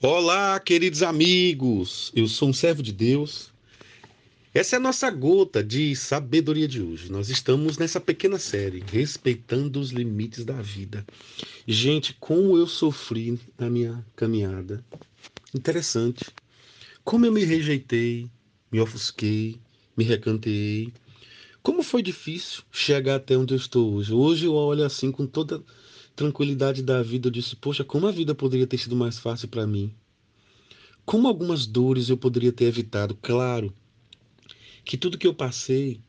Olá, queridos amigos. Eu sou um servo de Deus. Essa é a nossa gota de sabedoria de hoje. Nós estamos nessa pequena série, respeitando os limites da vida. Gente, como eu sofri na minha caminhada. Interessante. Como eu me rejeitei, me ofusquei, me recanteei. Como foi difícil chegar até onde eu estou hoje. Hoje eu olho assim com toda tranquilidade da vida. Eu disse, poxa, como a vida poderia ter sido mais fácil para mim. Como algumas dores eu poderia ter evitado. Claro que tudo que eu passei,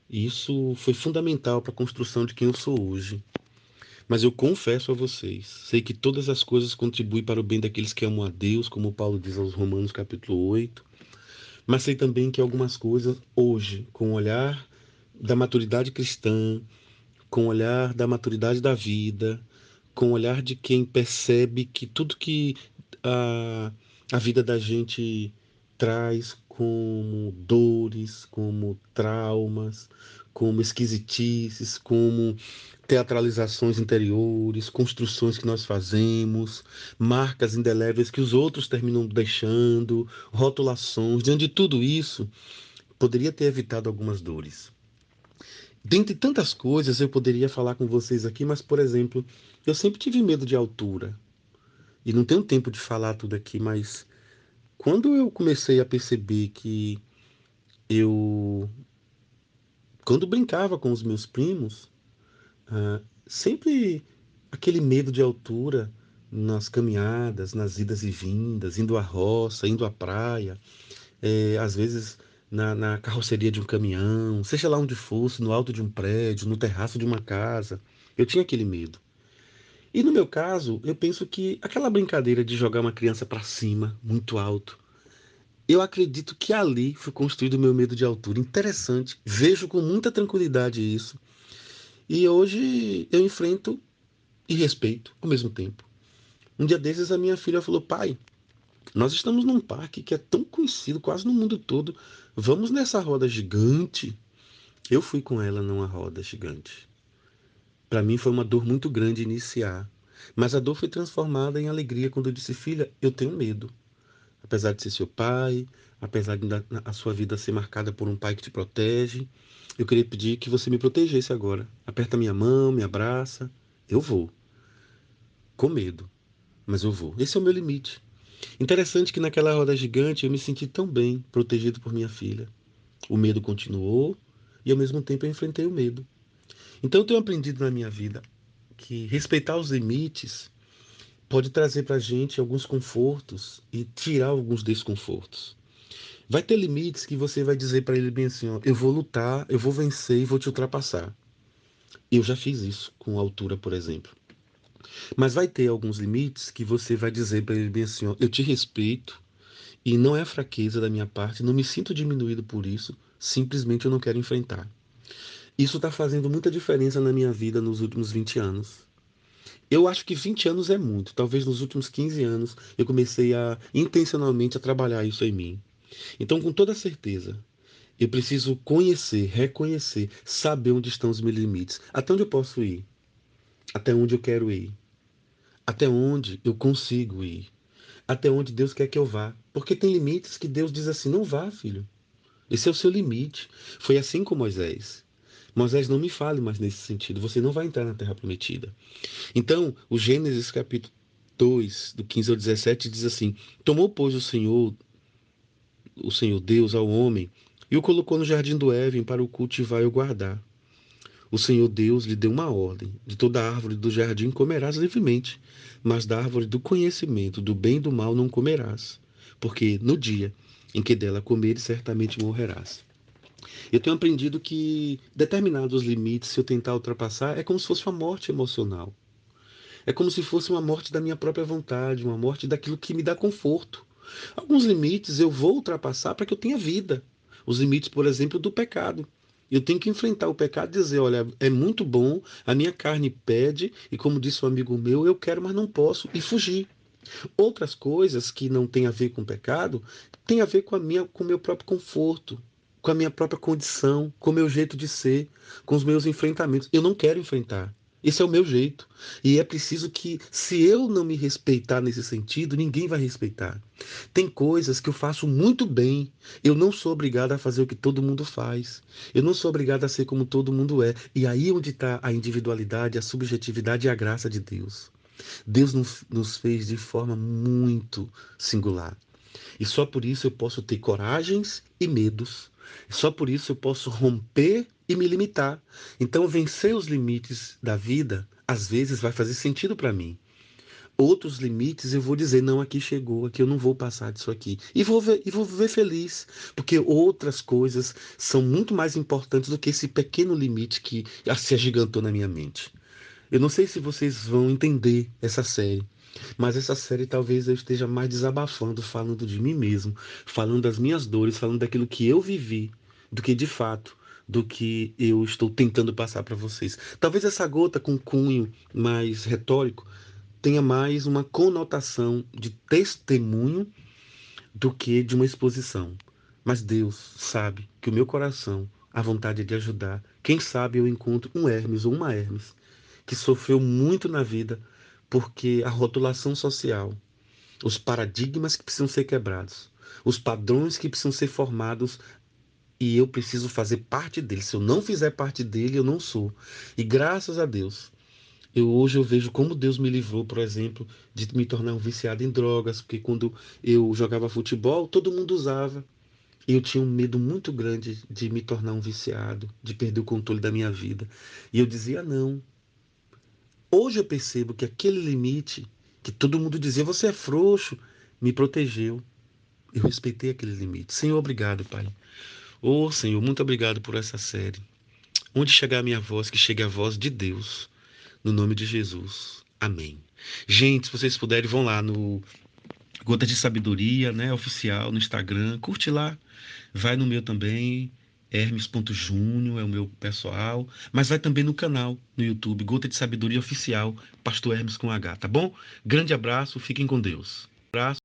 isso foi fundamental para a construção de quem eu sou hoje. Mas eu confesso a vocês, sei que todas as coisas contribuem para o bem daqueles que amam a Deus, como Paulo diz aos Romanos capítulo 8. Mas sei também que algumas coisas hoje, com o olhar da maturidade cristã, com o olhar da maturidade da vida, com o olhar de quem percebe que tudo que a, a vida da gente traz como dores, como traumas, como esquisitices, como teatralizações interiores, construções que nós fazemos, marcas indeléveis que os outros terminam deixando, rotulações. Diante de tudo isso, poderia ter evitado algumas dores. Dentre tantas coisas eu poderia falar com vocês aqui, mas, por exemplo, eu sempre tive medo de altura. E não tenho tempo de falar tudo aqui, mas quando eu comecei a perceber que eu, quando brincava com os meus primos, sempre aquele medo de altura nas caminhadas, nas idas e vindas, indo à roça, indo à praia, às vezes na carroceria de um caminhão, seja lá onde fosse, no alto de um prédio, no terraço de uma casa, eu tinha aquele medo. E no meu caso, eu penso que aquela brincadeira de jogar uma criança para cima, muito alto, eu acredito que ali foi construído o meu medo de altura. Interessante, vejo com muita tranquilidade isso. E hoje eu enfrento e respeito ao mesmo tempo. Um dia desses a minha filha falou: pai, nós estamos num parque que é tão conhecido quase no mundo todo. Vamos nessa roda gigante? Eu fui com ela numa roda gigante. Para mim foi uma dor muito grande iniciar. Mas a dor foi transformada em alegria quando eu disse: filha, eu tenho medo. Apesar de ser seu pai, apesar de a sua vida ser marcada por um pai que te protege, eu queria pedir que você me protegesse agora. Aperta minha mão, me abraça. Eu vou, com medo, mas eu vou. Esse é o meu limite. Interessante que naquela roda gigante eu me senti tão bem, protegido por minha filha. O medo continuou e ao mesmo tempo eu enfrentei o medo. Então eu tenho aprendido na minha vida que respeitar os limites pode trazer para a gente alguns confortos e tirar alguns desconfortos. Vai ter limites que você vai dizer para ele bem assim, ó, eu vou lutar, eu vou vencer e vou te ultrapassar. Eu já fiz isso com altura, por exemplo. Mas vai ter alguns limites que você vai dizer para ele bem assim, ó, eu te respeito e não é fraqueza da minha parte, não me sinto diminuído por isso, simplesmente eu não quero enfrentar. Isso está fazendo muita diferença na minha vida nos últimos 20 anos. Eu acho que 20 anos é muito. Talvez nos últimos 15 anos eu comecei a intencionalmente a trabalhar isso em mim. Então, com toda certeza, eu preciso conhecer, reconhecer, saber onde estão os meus limites, até onde eu posso ir, até onde eu quero ir, até onde eu consigo ir, até onde Deus quer que eu vá. Porque tem limites que Deus diz assim: não vá, filho. Esse é o seu limite. Foi assim com Moisés. Moisés, não me fale mais nesse sentido. Você não vai entrar na terra prometida. Então, o Gênesis capítulo 2, do 15 ao 17, diz assim: tomou, pois, o Senhor Deus ao homem e o colocou no jardim do Éden para o cultivar e o guardar. O Senhor Deus lhe deu uma ordem: de toda árvore do jardim comerás livremente, mas da árvore do conhecimento do bem e do mal não comerás, porque no dia em que dela comeres, certamente morrerás. Eu tenho aprendido que determinados limites, se eu tentar ultrapassar, é como se fosse uma morte emocional. É como se fosse uma morte da minha própria vontade, uma morte daquilo que me dá conforto. Alguns limites eu vou ultrapassar para que eu tenha vida. Os limites, por exemplo, do pecado. Eu tenho que enfrentar o pecado e dizer: olha, é muito bom, a minha carne pede, e como disse um amigo meu, eu quero, mas não posso, e fugir. Outras coisas que não têm a ver com o pecado, têm a ver com o meu próprio conforto, com a minha própria condição, com o meu jeito de ser, com os meus enfrentamentos. Eu não quero enfrentar. Esse é o meu jeito. E é preciso que, se eu não me respeitar nesse sentido, ninguém vai respeitar. Tem coisas que eu faço muito bem. Eu não sou obrigado a fazer o que todo mundo faz. Eu não sou obrigado a ser como todo mundo é. E aí é onde está a individualidade, a subjetividade e a graça de Deus. Deus nos fez de forma muito singular. E só por isso eu posso ter coragens e medos. Só por isso eu posso romper e me limitar. Então, vencer os limites da vida, às vezes, vai fazer sentido para mim. Outros limites eu vou dizer, não, aqui chegou, aqui eu não vou passar disso aqui. E vou viver feliz, porque outras coisas são muito mais importantes do que esse pequeno limite que se agigantou na minha mente. Eu não sei se vocês vão entender essa série, mas essa série talvez eu esteja mais desabafando, falando de mim mesmo, falando das minhas dores, falando daquilo que eu vivi, do que de fato, do que eu estou tentando passar para vocês. Talvez essa gota com cunho mais retórico tenha mais uma conotação de testemunho do que de uma exposição. Mas Deus sabe que o meu coração, a vontade é de ajudar. Quem sabe eu encontro um Hermes ou uma Hermes que sofreu muito na vida porque a rotulação social, os paradigmas que precisam ser quebrados, os padrões que precisam ser formados e eu preciso fazer parte dele. Se eu não fizer parte dele, eu não sou. E graças a Deus, hoje eu vejo como Deus me livrou, por exemplo, de me tornar um viciado em drogas, porque quando eu jogava futebol, todo mundo usava. E eu tinha um medo muito grande de me tornar um viciado, de perder o controle da minha vida. E eu dizia não. Hoje eu percebo que aquele limite que todo mundo dizia, você é frouxo, me protegeu. Eu respeitei aquele limite. Senhor, obrigado, Pai. Ô, Senhor, muito obrigado por essa série. Onde chegar a minha voz, que chegue a voz de Deus. No nome de Jesus. Amém. Gente, se vocês puderem, vão lá no Gota de Sabedoria, né, oficial, no Instagram. Curte lá. Vai no meu também, hermes.júnior é o meu pessoal. Mas vai também no canal, no YouTube, Gota de Sabedoria Oficial, Pastor Hermes com H, tá bom? Grande abraço, fiquem com Deus. Abraço.